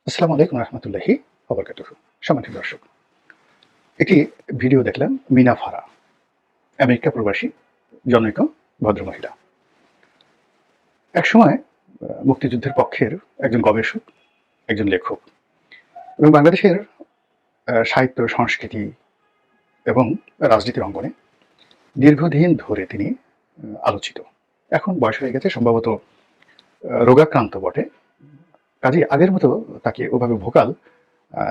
আসসালামু আলাইকুম রহমতুল্লাহি ওয়াবারাকাতুহু। সম্মানিত দর্শক, একটি ভিডিও দেখলাম মিনা ফারা, আমেরিকা প্রবাসী জনৈক ভদ্রমহিলা। একসময় মুক্তিযুদ্ধের পক্ষের একজন গবেষক, একজন লেখক এবং বাংলাদেশের সাহিত্য, সংস্কৃতি এবং রাজনীতির অঙ্গনে দীর্ঘদিন ধরে তিনি আলোচিত। এখন বয়স হয়ে গেছে, সম্ভবত রোগাক্রান্ত বটে, কাজেই আগের মতো তাকে ওভাবে ভোকাল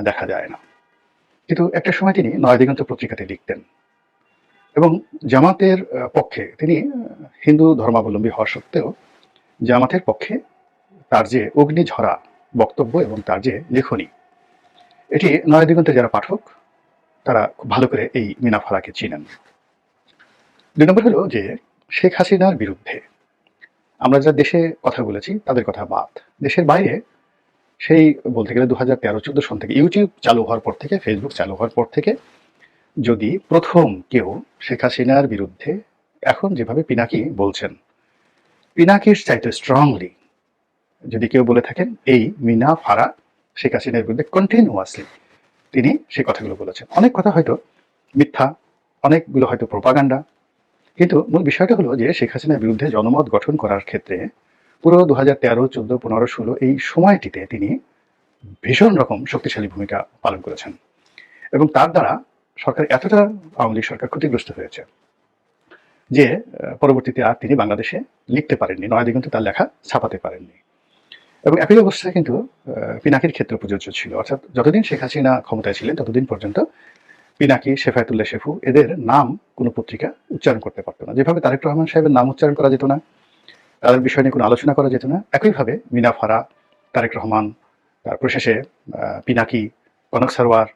দেখা যায় না। কিন্তু একটা সময় তিনি নয়াদিগন্ত পত্রিকাতে লিখতেন এবং জামাতের পক্ষে তিনি হিন্দু ধর্মাবলম্বী হওয়া সত্ত্বেও জামাতের পক্ষে তার যে অগ্নিঝরা বক্তব্য এবং তার যে লেখনী, এটি নয়াদিগন্তের যারা পাঠক তারা খুব ভালো করে এই মিনা ফারাকে চিনেন। ২ নম্বর হলো যে শেখ হাসিনার বিরুদ্ধে আমরা যারা দেশে কথা বলেছি তাদের কথা বাদ, দেশের বাইরে সেই বলতে গেলে 2013-14 সন থেকে ইউটিউব চালু হওয়ার পর থেকে, ফেসবুক চালু হওয়ার পর থেকে যদি প্রথম কেউ শেখ হাসিনার বিরুদ্ধে এখন যেভাবে পিনাকি বলছেন, পিনাকির চাইতে স্ট্রংলি যদি কেউ বলে থাকেন, এই মিনা ফারা শেখ হাসিনার বিরুদ্ধে কন্টিনিউয়াসলি তিনি সেই কথাগুলো বলেছেন। অনেক কথা হয়তো মিথ্যা, অনেকগুলো হয়তো প্রোপাগান্ডা, কিন্তু মূল বিষয়টা হলো যে শেখ হাসিনার বিরুদ্ধে জনমত গঠন করার ক্ষেত্রে পুরো 2013, 14, 15, 16 এই সময়টিতে তিনি ভীষণ রকম শক্তিশালী ভূমিকা পালন করেছেন এবং তার দ্বারা সরকার এতটা, আওয়ামী লীগ সরকার ক্ষতিগ্রস্ত হয়েছে যে পরবর্তীতে আর তিনি বাংলাদেশে লিখতে পারেননি, নয়াদিগন্তে তার লেখা ছাপাতে পারেননি। এবং একই অবস্থা কিন্তু পিনাকির ক্ষেত্রে প্রযোজ্য ছিল, অর্থাৎ যতদিন শেখ হাসিনা ক্ষমতায় ছিলেন ততদিন পর্যন্ত পিনাকি, শেফায়েতুল্লাহ শেফু এদের নাম কোনো পত্রিকা উচ্চারণ করতে পারতো না। যেভাবে তারেক রহমান সাহেবের নাম উচ্চারণ করা যেত না, তাদের বিষয় নিয়ে কোনো আলোচনা করা যেত না, একইভাবে মিনা ফারা, তারেক রহমান, তারপর শেষে পিনাকি, কনক সারোয়ার,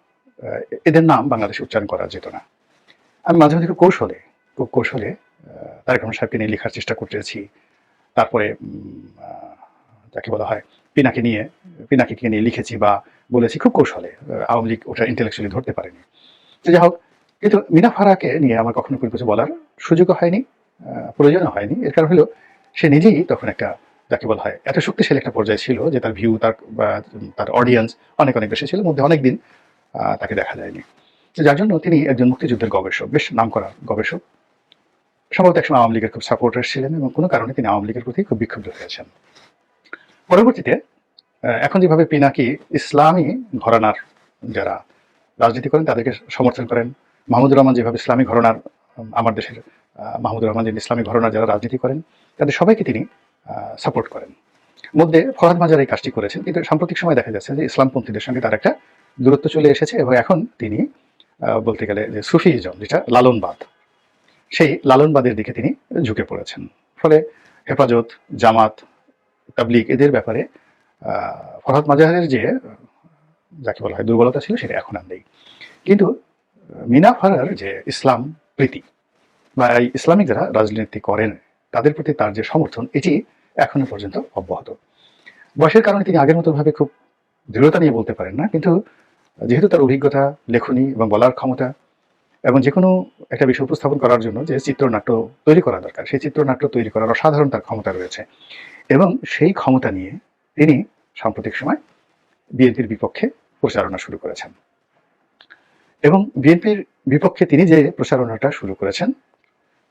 এদের নাম বাংলাদেশে উচ্চারণ করা যেত না। আমি মাঝে মাঝে খুব কৌশলে তারেক রহমান সাহেবকে নিয়ে লেখার চেষ্টা করতেছি। তারপরে যাকে বলা হয় পিনাকিকে নিয়ে লিখেছি বা বলেছি খুব কৌশলে, আওয়ামী লীগ ওটা ইন্টেলেকচুয়ালি ধরতে পারেনি। তো যাই হোক, কিন্তু মিনা ফারাকে নিয়ে আমার কখনো কোনো কিছু বলার সুযোগও হয়নি, প্রয়োজনও হয়নি। এর কারণ হলো সে নিজেই তখন একটা, যাকে বলা হয়, এত শক্তিশালী একটা পর্যায়ে ছিল যে তার ভিউ, তার অডিয়েন্স অনেক অনেক বেশি ছিল, মধ্যে অনেকদিন তাকে দেখা যায়নি। যার জন্য তিনি একজন মুক্তিযুদ্ধের গবেষক, বেশ নামকরা গবেষক, সম্ভবত একসময় আওয়ামী লীগের খুব সাপোর্টার ছিলেন এবং কোনো কারণে তিনি আওয়ামী লীগের প্রতি খুব বিক্ষুব্ধ হয়েছেন। পরবর্তীতে এখন যেভাবে পিনাকি ইসলামী ঘরানার যারা রাজনীতি করেন তাদেরকে সমর্থন করেন, মাহমুদুর রহমান যেভাবে ইসলামী ঘরানার, আমার দেশের মাহমুদুর রহমান যে ইসলামী ঘরানার যারা রাজনীতি করেন তাদের সবাইকে তিনি সাপোর্ট করেন। মধ্যে ফরহাদ মাজার এই কাজটি করেছেন, কিন্তু সাম্প্রতিক সময় দেখা যাচ্ছে যে ইসলামপন্থীদের সঙ্গে তার একটা দূরত্ব চলে এসেছে এবং এখন তিনি বলতে গেলে যে সুফিজম, যেটা লালনবাদ, সেই লালনবাদের দিকে তিনি ঝুঁকে পড়েছেন। ফলে হেফাজত, জামাত, তাবলিগ এদের ব্যাপারে ফরহাদ মাজারের যে, যাকে বলা হয়, দুর্বলতা ছিল সেটা এখন আর নেই। কিন্তু মিনা ফারার যে ইসলাম প্রীতি বা এই ইসলামিক যারা রাজনীতি করেন তাদের প্রতি তার যে সমর্থন, এটি এখনো পর্যন্ত অব্যাহত। বয়সের কারণে তিনি আগের মতো ভাবে খুব দৃঢ়তা নিয়ে বলতে পারেন না, কিন্তু যেহেতু তার অভিজ্ঞতা, লেখনী এবং বলার ক্ষমতা এবং যে কোনো একটা বিষয় উপস্থাপন করার জন্য যে চিত্রনাট্য তৈরি করা দরকার, সেই চিত্রনাট্য তৈরি করার অসাধারণ তার ক্ষমতা রয়েছে এবং সেই ক্ষমতা নিয়ে তিনি সাম্প্রতিক সময় বিএনপির বিপক্ষে প্রচারণা শুরু করেছেন। এবং বিএনপির বিপক্ষে তিনি যে প্রচারণাটা শুরু করেছেন,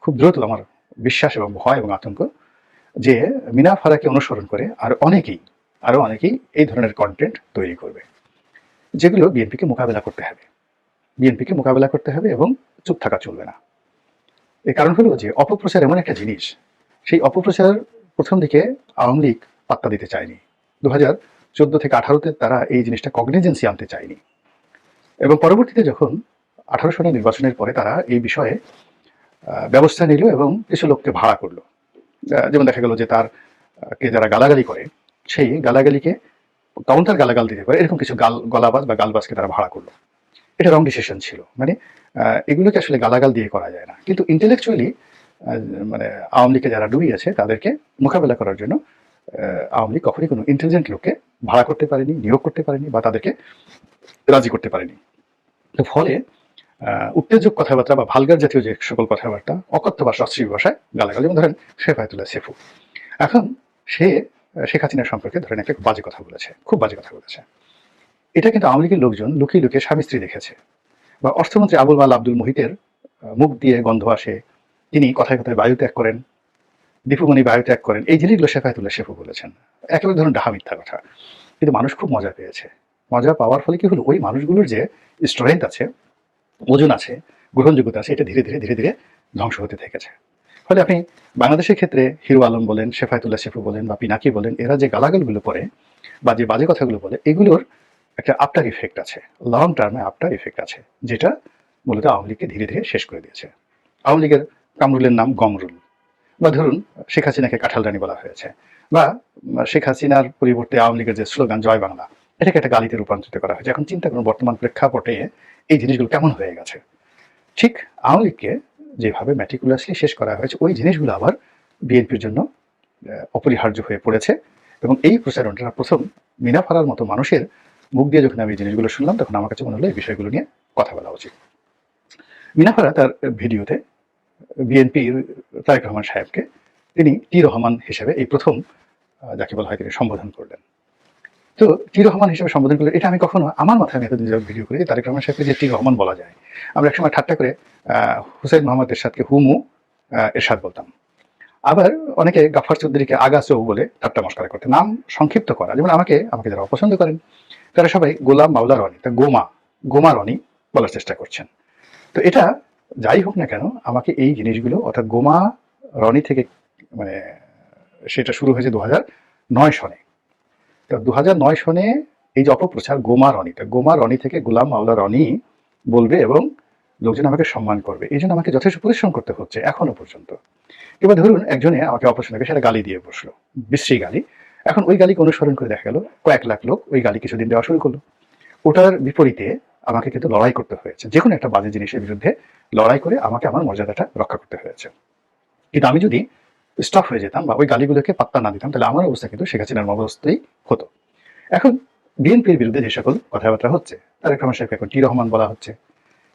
খুব দ্রুত আমার বিশ্বাস এবং ভয় এবং আতঙ্ক যে মিনা ফারাকে অনুসরণ করে আরো অনেকেই এই ধরনের কন্টেন্ট তৈরি করবে, যেগুলো বিএনপিকে মোকাবেলা করতে হবে এবং চুপ থাকা চলবে না। এর কারণ হলো যে অপপ্রচার এমন একটা জিনিস, সেই অপপ্রচার প্রথম দিকে আওয়ামী লীগ পাত্তা দিতে চায়নি, 2014 থেকে 18-তে তারা এই জিনিসটা কগনিজেন্সি আনতে চায়নি এবং পরবর্তীতে যখন 18 সনের নির্বাচনের পরে তারা এই বিষয়ে ব্যবস্থা নিল এবং কিছু লোককে ভাড়া করলো। যেমন দেখা গেল যে তার কে যারা গালাগালি করে সেই গালাগালিকে কাউন্টার গালাগাল দিতে পারে এরকম কিছু গলাবাজ বা গালবাজকে তারা ভাড়া করলো। এটা রং ডিসিশন ছিল, মানে এগুলোকে আসলে গালাগাল দিয়ে করা যায় না, কিন্তু ইন্টেলেকচুয়ালি মানে আওয়ামী লীগকে যারা ডুবিয়েছে তাদেরকে মোকাবেলা করার জন্য আওয়ামী লীগ কখনই কোনো ইন্টেলিজেন্ট লোককে ভাড়া করতে পারেনি, নিয়োগ করতে পারেনি বা তাদেরকে রাজি করতে পারেনি। তো ফলে উত্তেজক কথাবার্তা বা ভালগার জাতীয় যে সকল কথাবার্তা, অকথ্য ভাষা, অশ্লীল ভাষায় গালাগাল, যেমন ধরেন শেফায়েতুল্লাহ শেফু, এখন সে শেখ হাসিনার সম্পর্কে ধরেন একটা খুব বাজে কথা বলেছে। এটা কিন্তু আওয়ামী লীগের লোকজন লুকিয়ে লুকিয়ে স্বামী স্ত্রী দেখেছে, বা অর্থমন্ত্রী আবুল মাল আব্দুল মুহিতের মুখ দিয়ে গন্ধ আসে, তিনি কথায় কথায় বায়ু ত্যাগ করেন, দীপুমণি বায়ু ত্যাগ করেন, এই জিনিসগুলো শেফায়েতুল্লাহ শেফু বলেছেন। একেবারে ধরুন ডাহা মিথ্যা কথা, কিন্তু মানুষ খুব মজা পেয়েছে। মজা পাওয়ার ফলে কি হলো, ওই মানুষগুলোর যে স্ট্রেংথ আছে, ওজন আছে, গ্রহণযোগ্যতা আছে, এটা ধীরে ধীরে ধীরে ধীরে ধ্বংস হতে থেকেছে। ফলে আপনি বাংলাদেশের ক্ষেত্রে হিরো আলম বলেন, শেফায়েতুল্লাহ শেফু বলেন, বা পিনাকি বলেন, এরা যে গালাগালগুলো করে বা যে বাজে কথাগুলো বলে, এগুলোর একটা আফটার ইফেক্ট আছে, লং টার্মে আফটার ইফেক্ট আছে, যেটা মূলত আওয়ামী লীগকে ধীরে ধীরে শেষ করে দিয়েছে। আওয়ামী লীগের কামরুলের নাম গমরুল, বা ধরুন শেখ হাসিনাকে কাঁঠাল রানী বলা হয়েছে, বা শেখ হাসিনার পরিবর্তে আওয়ামী লীগের যে স্লোগান জয় বাংলা, এটাকে একটা গালিতে রূপান্তরিত করা হয়েছে। এখন চিন্তা করুন বর্তমান প্রেক্ষাপটে এই জিনিসগুলো কেমন হয়ে গেছে। ঠিক আওয়ামী লীগকে যেভাবে ম্যাটিকুলাসলি শেষ করা হয়েছে, ওই জিনিসগুলো আবার বিএনপির জন্য অপরিহার্য হয়ে পড়েছে। এবং এই প্রচারণটা প্রথম মিনা ফারার মতো মানুষের মুখ দিয়ে যখন আমি এই জিনিসগুলো শুনলাম, তখন আমার কাছে মনে হলো এই বিষয়গুলো নিয়ে কথা বলা উচিত। মিনা ফারা তার ভিডিওতে বিএনপির তারেক রহমান সাহেবকে তিনি টি রহমান হিসেবে এই প্রথম যাকে বলা হয় তিনি সম্বোধন করলেন। তো টি রহমান হিসেবে সম্বোধন করলেন, এটা আমি কখনো আমার মাথায় আমি এতদিন ভিডিও করি তারেক রহমান সাহেবকে যে টি রহমান বলা যায়। আমরা একসময় ঠাট্টা করে হুসাইন মোহাম্মদ এরশাদকে হুমু এরশাদ বলতাম। আবার অনেকে গাফফার চৌধুরীকে আগা চৌ বলে ঠাট্টা মস্করা করতে, নাম সংক্ষিপ্ত করা। যেমন আমাকে যারা অপছন্দ করেন তারা সবাই গোলাম মাওলা রনি, তা গোমা রনি বলার চেষ্টা করছেন। তো এটা যাই হোক না কেন, আমাকে এই জিনিসগুলো অর্থাৎ গোমা রনি থেকে মানে সেটা শুরু হয়েছে 2009 সনে। তো 2009 সনে এই যে অপপ্রচার গোমা রনি থেকে গোলাম মাওলা রনি বলবে এবং লোকজন আমাকে সম্মান করবে, এই জন্য আমাকে যথেষ্ট পরিশ্রম করতে হচ্ছে এখনো পর্যন্ত। এবার ধরুন একজনে আমাকে অপছন্দ করে, সেটা গালি দিয়ে বসলো, বিশ্রী গালি। এখন ওই গালিকে অনুসরণ করে দেখা গেল কয়েক লাখ লোক ওই গালি কিছুদিন দেওয়া শুরু করলো। ওটার বিপরীতে আমাকে কিন্তু লড়াই করতে হয়েছে, যে কোনো একটা বাজে জিনিসের বিরুদ্ধে লড়াই করে আমাকে আমার মর্যাদাটা রক্ষা করতে হয়েছে। কিন্তু আমি যদি স্টপ হয়ে যেতাম বা ওই গালিগুলোকে পাত্তা না দিতাম, তাহলে আমার অবস্থা কিন্তু শেখ হাসিনার অবস্থাই হতো। এখন বিএনপির বিরুদ্ধে যে সকল কথাবার্তা হচ্ছে, তারেক রহমান সাহেবকে এখন টি রহমান বলা হচ্ছে,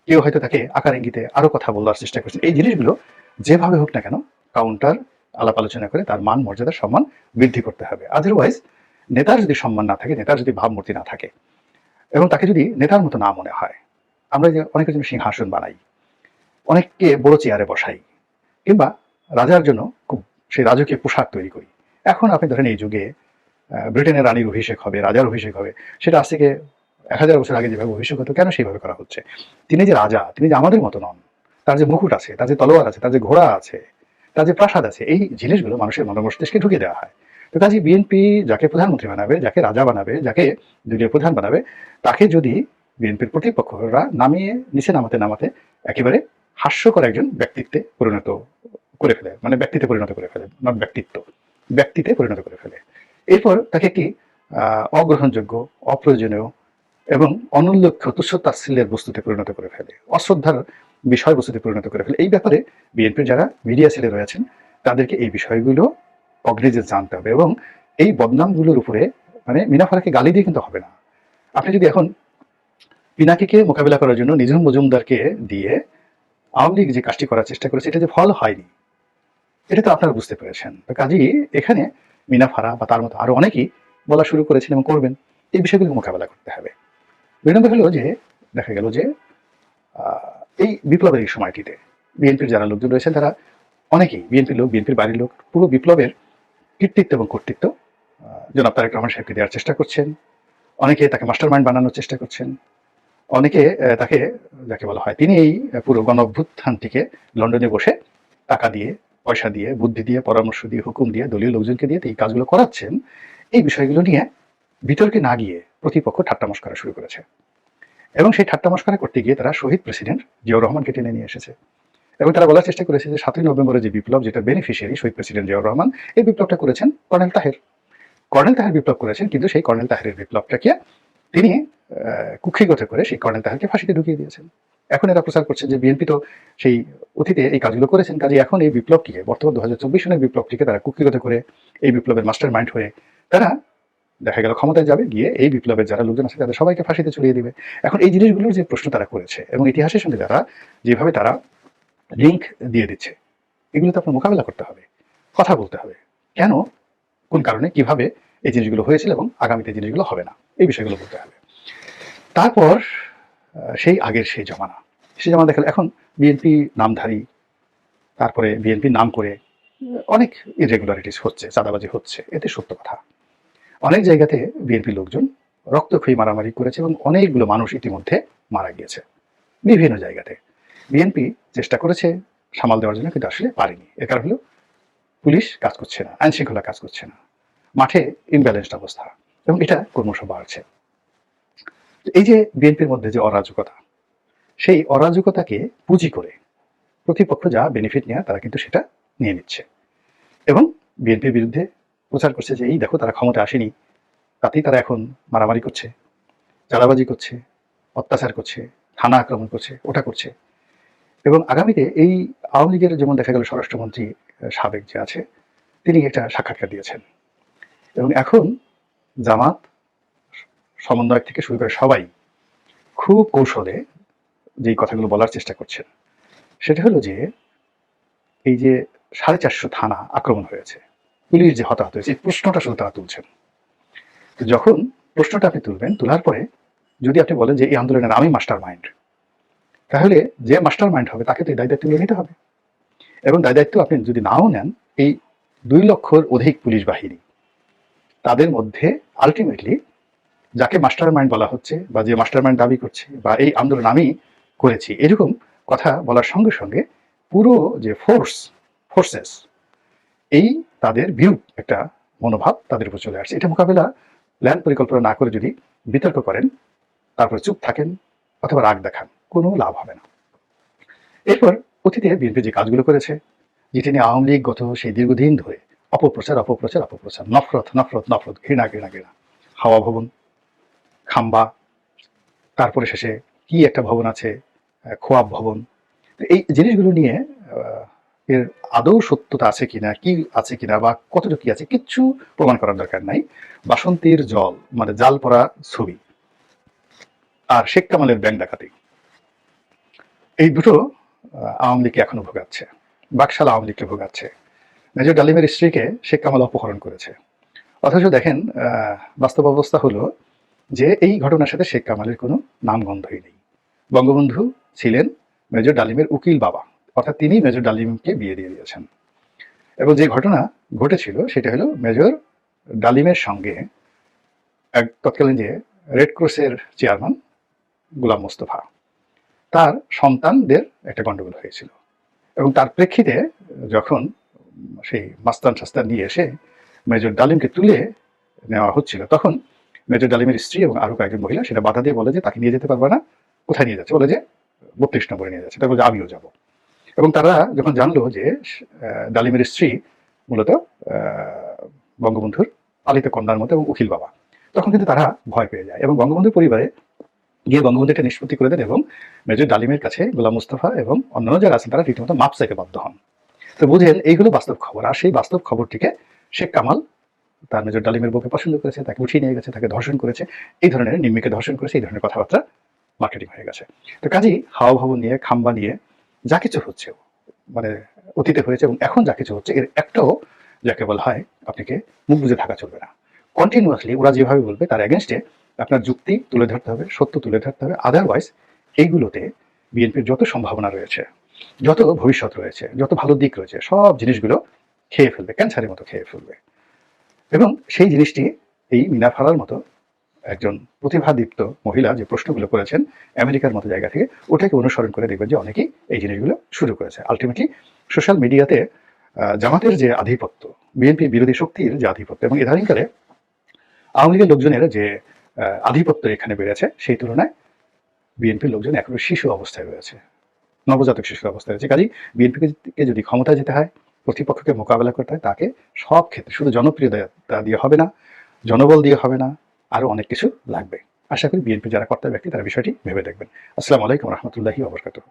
কেউ হয়তো তাকে আকার ইঙ্গিতে আরো কথা বলার চেষ্টা করছে। এই জিনিসগুলো যেভাবে হোক না কেন কাউন্টার আলাপ আলোচনা করে তার মান মর্যাদা সম্মান বৃদ্ধি করতে হবে। আদারওয়াইজ নেতার যদি সম্মান না থাকে, নেতার যদি ভাবমূর্তি না থাকে, এবং তাকে যদি নেতার মতো না মনে হয়, আমরা যে অনেকের জন্য সিংহাসন বানাই, অনেককে বড় চেয়ারে বসাই, কিংবা রাজার জন্য খুব সেই রাজকীয় পোশাক তৈরি করি। এখন আপনি ধরেন এই যুগে ব্রিটেনের রানীর অভিষেক হবে, রাজার অভিষেক হবে, সেটা আজ থেকে 1000 বছর আগে যেভাবে অভিষেক হতো, কেন সেইভাবে করা হচ্ছে? তিনি যে রাজা, তিনি যে আমাদের মতো নন, তার যে মুকুট আছে, তার যে তলোয়ার আছে, তার যে ঘোড়া আছে, তার যে প্রাসাদ আছে, এই জিনিসগুলো মানুষের মস্তিষ্কে ঢুকিয়ে দেওয়া হয়। তো কাজে বিএনপি যাকে প্রধানমন্ত্রী বানাবে, যাকে রাজা বানাবে, যাকে দলীয় প্রধান বানাবে, তাকে যদি বিএনপির প্রতিপক্ষরা নামিয়ে নিচে নামাতে নামাতে একেবারে হাস্যকর একজন ব্যক্তিত্বে পরিণত করে ফেলে, মানে ব্যক্তিতে পরিণত করে ফেলে, নট ব্যক্তিত্ব, ব্যক্তিতে পরিণত করে ফেলে, এরপর তাকে একটি অগ্রহণযোগ্য, অপ্রয়োজনীয় এবং অনুল্লেখ্য তুচ্ছ-তাচ্ছিল্যের বস্তুতে পরিণত করে ফেলে, অশ্রদ্ধার বিষয়বস্তুতে পরিণত করে ফেলে। এই ব্যাপারে বিএনপির যারা মিডিয়া সেলে রয়েছেন তাদেরকে এই বিষয়গুলো অগ্রেজে জানতে হবে, এবং এই বদনামগুলোর উপরে মানে মিনাফারাকে গালি দিয়ে কিন্তু হবে না। আপনি যদি এখন পিনাকিকে মোকাবিলা করার জন্য নিঝুম মজুমদারকে দিয়ে আওয়ামী লীগ যে কাজটি করার চেষ্টা করেছে, এটা যে ফল হয়নি, এটা তো আপনারা বুঝতে পেরেছেন। কাজেই এখানে মিনা ফারা বা তার মতো আরো অনেকেই বলা শুরু করেছেন এবং করবেন, এই বিষয়গুলো মোকাবেলা করতে হবে। দুই নম্বর হলো যে দেখা গেল যে এই বিপ্লবের এই সময়টিতে বিএনপির যারা লোকজন রয়েছেন তারা অনেকেই বিএনপির লোক, বিএনপির বাড়ির লোক, পুরো বিপ্লবের কৃতিত্ব এবং কর্তৃত্ব জনাব তারেক রহমান সাহেবকে দেওয়ার চেষ্টা করছেন। অনেকে তাকে মাস্টার মাইন্ড বানানোর চেষ্টা করছেন, অনেকে তাকে যাকে বলা হয় তিনি এই পুরো গণ অভ্যুত্থানটিকে লন্ডনে বসে টাকা দিয়ে, পয়সা দিয়ে, বুদ্ধি দিয়ে, পরামর্শ দিয়ে, হুকুম দিয়ে, দলীয় লোকজনকে দিয়ে এই কাজগুলো করাচ্ছেন। এই বিষয়গুলো নিয়ে বিতর্কে না গিয়ে প্রতিপক্ষ ঠাট্টা মস্করা শুরু করেছে, এবং সেই ঠাট্টা মস্করা করতে গিয়ে তারা শহীদ প্রেসিডেন্ট জিয়াউর রহমানকে টেনে নিয়ে এসেছে, এবং তারা বলার চেষ্টা করেছে যে 7ই নভেম্বরের যে বিপ্লব, যেটা বেনিফিশিয়ারি শহীদ প্রেসিডেন্ট জিয়াউর রহমান, এই বিপ্লবটা করেছেন কর্নেল তাহের। কর্নেল তাহের বিপ্লব করেছেন, কিন্তু সেই কর্নেল তাহেরের বিপ্লবটাকে তিনি কুক্ষিগত করে সেই কর্নেল তাহেরকে ফাঁসিতে ঢুকিয়ে দিয়েছেন। এখন এরা প্রচার করছে যে বিএনপি তো সেই অতীতে এই কাজগুলো করেছেন, কাজে এখন এই বিপ্লবটিকে, বর্তমান 2024 সনের বিপ্লবটিকে তারা কুক্ষিগত করে এই বিপ্লবের মাস্টার মাইন্ড হয়ে তারা দেখা গেল ক্ষমতায় যাবে, গিয়ে এই বিপ্লবের যারা লোকজন আছে তাদের সবাইকে ফাঁসিতে চড়িয়ে দিবে। এখন এই জিনিসগুলোর যে প্রশ্ন তারা করেছে এবং ইতিহাসের সঙ্গে যারা যেভাবে তারা লিঙ্ক দিয়ে দিচ্ছে, এগুলো তো আপনার মোকাবেলা করতে হবে, কথা বলতে হবে, কেন, কোন কারণে, কিভাবে এই জিনিসগুলো হয়েছিল এবং আগামীতে জিনিসগুলো হবে না, এই বিষয়গুলো বলতে হবে। তারপর সেই আগের সেই জমানা দেখা এখন বিএনপি নামধারী, তারপরে বিএনপি নাম করে অনেক ইরেগুলারিটিস হচ্ছে, চাঁদাবাজি হচ্ছে, এতে সত্য কথা। অনেক জায়গাতে বিএনপি লোকজন রক্তক্ষয়ী মারামারি করেছে এবং অনেকগুলো মানুষ ইতিমধ্যে মারা গিয়েছে বিভিন্ন জায়গাতে। বিএনপি চেষ্টা করেছে সামাল দেওয়ার জন্য, কিন্তু আসলে পারেনি। এর কারণ হলো পুলিশ কাজ করছে না, আইন শৃঙ্খলা কাজ করছে না, মাঠে ইমব্যালেন্সড অবস্থা, এবং এটা ক্রমশ বাড়ছে। এই যে বিএনপির মধ্যে যে অরাজকতা, সেই অরাজকতাকে পুঁজি করে প্রতিপক্ষ যা বেনিফিট নেওয়া তারা কিন্তু সেটা নিয়ে নিচ্ছে এবং বিএনপির বিরুদ্ধে প্রচার করছে যে এই দেখো তারা ক্ষমতা আসেনি, তাতেই তারা এখন মারামারি করছে, চাঁদাবাজি করছে, অত্যাচার করছে, থানা আক্রমণ করছে, ওটা করছে। এবং আগামীতে এই আওয়ামী লীগের যেমন দেখা গেল স্বরাষ্ট্রমন্ত্রী সাবেক যে আছে, তিনি একটা সাক্ষাৎকার দিয়েছেন এবং এখন জামাত সমন্বয়ক থেকে শুরু করে সবাই খুব কৌশলে যেই কথাগুলো বলার চেষ্টা করছেন সেটা হলো যে এই যে 450 থানা আক্রমণ হয়েছে, পুলিশ যে হতাহত হয়েছে, এই প্রশ্নটা শুধু তারা তুলছেন। তো যখন প্রশ্নটা আপনি তুলবেন, তোলার পরে যদি আপনি বলেন যে এই আন্দোলনের আমি মাস্টার মাইন্ড, তাহলে যে মাস্টার মাইন্ড হবে তাকে তো এই দায় দায়িত্ব নিয়ে নিতে হবে। এবং দায় দায়িত্ব আপনি যদি নাও নেন, এই 2 লক্ষর অধিক পুলিশ বাহিনী, তাদের মধ্যে আলটিমেটলি যাকে মাস্টার মাইন্ড বলা হচ্ছে বা যে মাস্টার মাইন্ড দাবি করছে বা এই আন্দোলন আমি করেছি এরকম কথা বলার সঙ্গে সঙ্গে পুরো যে ফোর্সেস, এই তাদের বিরূপ একটা মনোভাব তাদের উপর চলে আসছে। এটা মোকাবেলা প্ল্যান পরিকল্পনা না করে যদি বিতর্ক করেন, তারপরে চুপ থাকেন অথবা রাগ দেখান, কোনো লাভ হবে না। এরপর অতীতে বিএনপি যে কাজগুলো করেছে, যেটি নিয়ে আওয়ামী লীগ গত সেই দীর্ঘদিন ধরে অপপ্রচার, নফরত নফরত নফরত, ঘৃণা ঘৃণা ঘৃণা, হাওয়া ভবন, খাম্বা, তারপরে শেষে কি একটা ভবন আছে, খোয়াব ভবন, এই জিনিসগুলো নিয়ে এর আদৌ সত্যতা আছে কিনা, কি আছে কিনা বা কতটুকু কি আছে, কিচ্ছু প্রমাণ করার দরকার নাই। বাসন্তীর জল মানে জাল পড়া ছবি আর শেখ কামালের ব্যাংক ডাকাতি, এই দুটো আওয়ামী লীগকে এখনো ভোগাচ্ছে, বাকশাল আওয়ামী লীগকে ভোগাচ্ছে। মেজর ডালিমের স্ত্রীকে শেখ কামাল অপহরণ করেছে, অথচ দেখেন বাস্তব অবস্থা হলো যে এই ঘটনার সাথে শেখ কামালের কোনো নামগন্ধই নেই। বঙ্গবন্ধু ছিলেন মেজর ডালিমের উকিল বাবা, অর্থাৎ তিনি মেজর ডালিমকে বিয়ে দিয়ে দিয়েছেন। এবং যে ঘটনা ঘটেছিল সেটা হলো মেজর ডালিমের সঙ্গে তৎকালীন যে রেড ক্রসের চেয়ারম্যান গোলাম মোস্তফা, তার সন্তানদের একটা গন্ডগোল হয়েছিল এবং তার প্রেক্ষিতে যখন সেই মাস্তান শাস্তান নিয়ে এসে মেজর ডালিমকে তুলে নেওয়া হচ্ছিল, তখন মেজর ডালিমের স্ত্রী এবং আরো কয়েকজন মহিলা সেটা বাধা দিয়ে বলে যে তাকে নিয়ে যেতে পারবে না। কোথায় নিয়ে যাচ্ছে? বলে যে 32 নম্বরে নিয়ে যাচ্ছে। তারপর যে আমিও যাব। এবং তারা যখন জানলো যে ডালিমের স্ত্রী মূলত বঙ্গবন্ধুর পালিত কন্যার মতো এবং উকিল বাবা, তখন কিন্তু তারা ভয় পেয়ে যায় এবং বঙ্গবন্ধুর পরিবারে গিয়ে বঙ্গবন্ধু একটা নিষ্পত্তি করে দেন এবং মেজর ডালিমের কাছে গোলাম মুস্তফা এবং অন্যান্য যারা আছেন তারা রীতিমতো মাপ চাইতে বাধ্য হন। তো বুঝেন এইগুলো বাস্তব খবর। আর সেই বাস্তব খবরটিকে শেখ কামাল তার মেজর ডালিমের বউকে পছন্দ করেছে, তাকে উঠিয়ে নিয়ে গেছে, তাকে ধর্ষণ করেছে, এই ধরনের নিম্মিকে ধর্ষণ করেছে, এই ধরনের কথাবার্তা মার্কেটিং হয়ে গেছে। তো কাজেই হাওয়া ভবন নিয়ে, খাম্বা নিয়ে যা কিছু হচ্ছে, মানে অতীতে হয়েছে এবং এখন যা কিছু হচ্ছে, এর একটাও যাকে বলা হয় আপনাকে মুখ বুঝে থাকা চলবে না। কন্টিনিউয়াসলি ওরা যেভাবে বলবে তার এগেনস্টে আপনার যুক্তি তুলে ধরতে হবে, সত্য তুলে ধরতে হবে। আদারওয়াইজ এইগুলোতে বিএনপির যত সম্ভাবনা রয়েছে, যত ভবিষ্যৎ রয়েছে, যত ভালো দিক রয়েছে, সব জিনিসগুলো খেয়ে ফেলবে, ক্যান্সারের মতো খেয়ে ফেলবে। এবং সেই জিনিসটি এই মিনা ফারার মতো একজন প্রতিভাদীপ্ত মহিলা যে প্রশ্নগুলো করেছেন আমেরিকার মতো জায়গা থেকে, ওটাকে অনুসরণ করে দেখবেন যে অনেকেই এই জিনিসগুলো শুরু করেছে। আলটিমেটলি সোশ্যাল মিডিয়াতে জামাতের যে আধিপত্য, বিএনপি বিরোধী শক্তির যে আধিপত্য এবং ইদানিংকালে আওয়ামী লীগের লোকজনের যে আধিপত্য এখানে বেড়েছে, সেই তুলনায় বিএনপির লোকজন এখনো শিশু অবস্থায় রয়েছে, নবজাতক শিশু অবস্থায় রয়েছে। কাজেই বিএনপিকে যদি ক্ষমতায় যেতে হয়, প্রতিপক্ষকে মোকাবেলা করতে হয়, তাকে সব ক্ষেত্রে শুধু জনপ্রিয়তা দিয়ে হবে না, জনবল দিয়ে হবে না, আরো অনেক কিছু লাগবে। আশা করি বিএনপি যারা কর্তা ব্যক্তি তারা বিষয়টি ভেবে দেখবেন। আসসালামু আলাইকুম রহমতুল্লাহি ওয়া বারাকাতুহু।